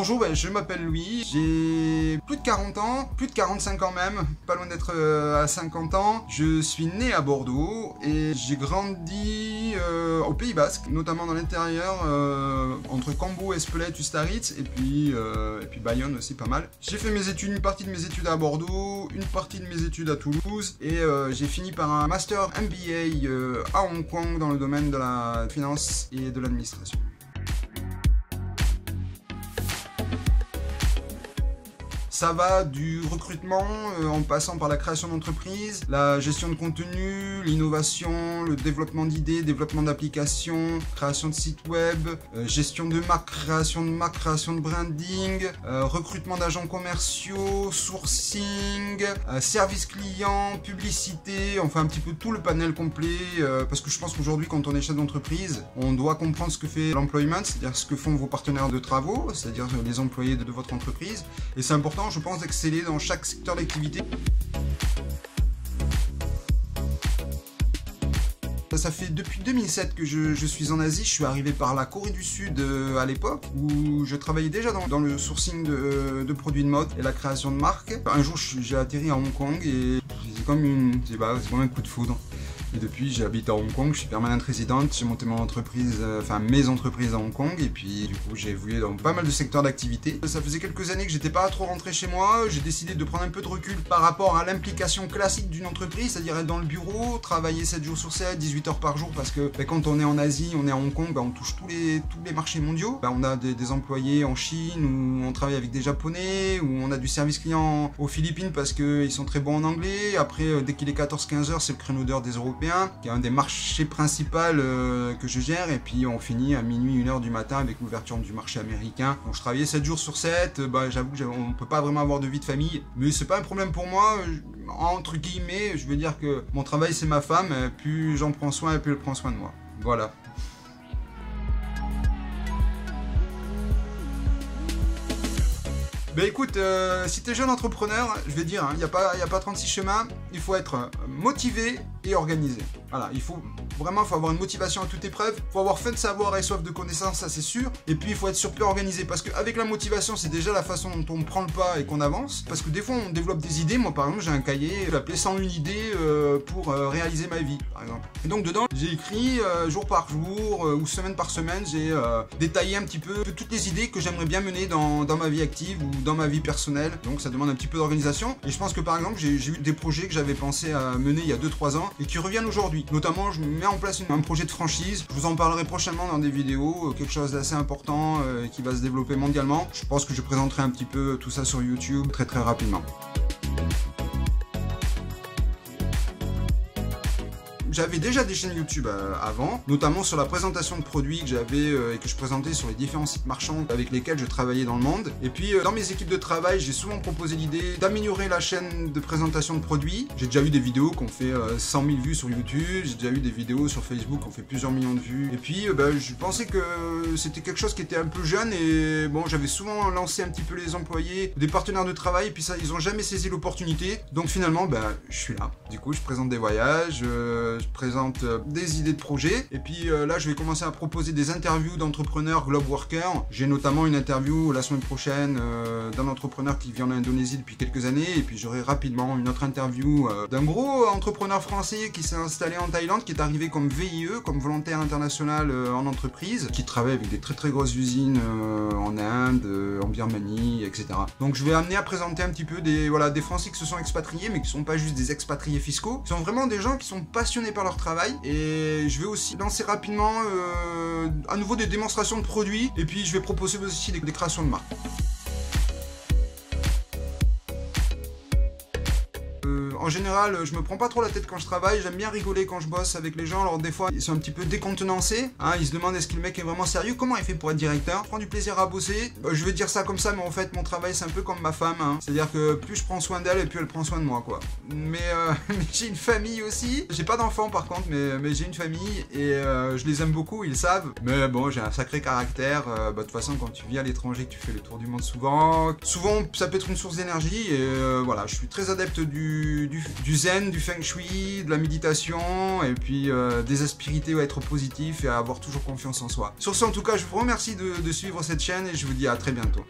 Bonjour, je m'appelle Louis, j'ai plus de 40 ans, plus de 45 ans même, pas loin d'être à 50 ans. Je suis né à Bordeaux et j'ai grandi au Pays Basque, notamment dans l'intérieur, entre Cambo, Espelette, Ustaritz et puis Bayonne aussi pas mal. J'ai fait mes études, une partie de mes études à Bordeaux, une partie de mes études à Toulouse et j'ai fini par un master MBA à Hong Kong dans le domaine de la finance et de l'administration. Ça va du recrutement en passant par la création d'entreprise, la gestion de contenu, l'innovation, le développement d'idées, développement d'applications, création de sites web, gestion de marque, création de branding, recrutement d'agents commerciaux, sourcing, service client, publicité, enfin un petit peu tout le panel complet parce que je pense qu'aujourd'hui quand on est chef d'entreprise, on doit comprendre ce que fait l'employment, c'est-à-dire ce que font vos partenaires de travaux, c'est-à-dire les employés de votre entreprise et c'est important je pense d'exceller dans chaque secteur d'activité. Ça fait depuis 2007 que je suis en Asie, je suis arrivé par la Corée du Sud à l'époque où je travaillais déjà dans le sourcing de produits de mode et la création de marques. Un jour j'ai atterri à Hong Kong et c'est comme un coup de foudre. Et depuis, j'habite à Hong Kong, je suis permanente résidente, j'ai monté mon entreprise, mes entreprises à Hong Kong et puis du coup j'ai évolué dans pas mal de secteurs d'activité. Ça faisait quelques années que j'étais pas trop rentré chez moi, j'ai décidé de prendre un peu de recul par rapport à l'implication classique d'une entreprise, c'est-à-dire être dans le bureau, travailler 7 jours sur 7, 18 heures par jour parce que quand on est en Asie, on est à Hong Kong, on touche tous les marchés mondiaux. On a des employés en Chine où on travaille avec des Japonais, où on a du service client aux Philippines parce qu'ils sont très bons en anglais. Après, dès qu'il est 14-15 heures, c'est le créneau d'heure des Européens qui est un des marchés principaux que je gère et puis on finit à minuit, 1h du matin avec l'ouverture du marché américain. Donc je travaillais 7 jours sur 7, j'avoue qu'on peut pas vraiment avoir de vie de famille, mais c'est pas un problème pour moi, entre guillemets, je veux dire que mon travail c'est ma femme, plus j'en prends soin et plus elle prend soin de moi. Voilà. Écoute, si t'es jeune entrepreneur, je vais dire, il n'y a pas 36 chemins, il faut être motivé et organisé. Voilà, il faut avoir une motivation à toute épreuve, il faut avoir faim de savoir et soif de connaissances, ça c'est sûr, et puis il faut être surtout organisé, parce qu'avec la motivation, c'est déjà la façon dont on prend le pas et qu'on avance, parce que des fois on développe des idées, moi par exemple j'ai un cahier, je l'appelais 101 idées pour réaliser ma vie, par exemple. Et donc dedans, j'ai écrit jour par jour ou semaine par semaine, j'ai détaillé un petit peu toutes les idées que j'aimerais bien mener dans ma vie active ou dans ma vie personnelle, donc ça demande un petit peu d'organisation, et je pense que par exemple j'ai eu des projets que j'avais pensé à mener il y a 2-3 ans, et qui reviennent aujourd'hui, notamment je mets en place un projet de franchise, je vous en parlerai prochainement dans des vidéos, quelque chose d'assez important qui va se développer mondialement, je pense que je présenterai un petit peu tout ça sur YouTube très rapidement. J'avais déjà des chaînes YouTube avant, notamment sur la présentation de produits que j'avais et que je présentais sur les différents sites marchands avec lesquels je travaillais dans le monde. Et puis dans mes équipes de travail, j'ai souvent proposé l'idée d'améliorer la chaîne de présentation de produits. J'ai déjà eu des vidéos qui ont fait 100 000 vues sur YouTube, j'ai déjà eu des vidéos sur Facebook qui ont fait plusieurs millions de vues. Et puis je pensais que c'était quelque chose qui était un peu jeune et bon, j'avais souvent lancé un petit peu les employés, des partenaires de travail, et puis ça, ils n'ont jamais saisi l'opportunité. Donc finalement, je suis là. Du coup, je présente des voyages, je présente des idées de projets et puis là je vais commencer à proposer des interviews d'entrepreneurs globe workers. J'ai notamment une interview la semaine prochaine d'un entrepreneur qui vit en Indonésie depuis quelques années et puis j'aurai rapidement une autre interview d'un gros entrepreneur français qui s'est installé en Thaïlande, qui est arrivé comme VIE, comme volontaire international en entreprise, qui travaille avec des très grosses usines en Inde, en Birmanie, etc. Donc je vais amener à présenter un petit peu des Français qui se sont expatriés mais qui sont pas juste des expatriés fiscaux, qui sont vraiment des gens qui sont passionnés par leur travail, et je vais aussi lancer rapidement à nouveau des démonstrations de produits et puis je vais proposer aussi des créations de marques. En général, je me prends pas trop la tête quand je travaille, j'aime bien rigoler quand je bosse avec les gens, alors des fois ils sont un petit peu décontenancés, ils se demandent est-ce que le mec est vraiment sérieux, comment il fait pour être directeur, je prends du plaisir à bosser, je vais dire ça comme ça, mais en fait mon travail c'est un peu comme ma femme, c'est-à-dire que plus je prends soin d'elle et plus elle prend soin de moi quoi. Mais j'ai une famille aussi, j'ai pas d'enfants par contre, mais j'ai une famille et je les aime beaucoup, ils le savent, mais bon j'ai un sacré caractère, de toute façon quand tu vis à l'étranger, que tu fais le tour du monde souvent ça peut être une source d'énergie et voilà, je suis très adepte du zen, du feng shui, de la méditation et puis des aspérités à être positif et à avoir toujours confiance en soi. Sur ce, en tout cas, je vous remercie de suivre cette chaîne et je vous dis à très bientôt.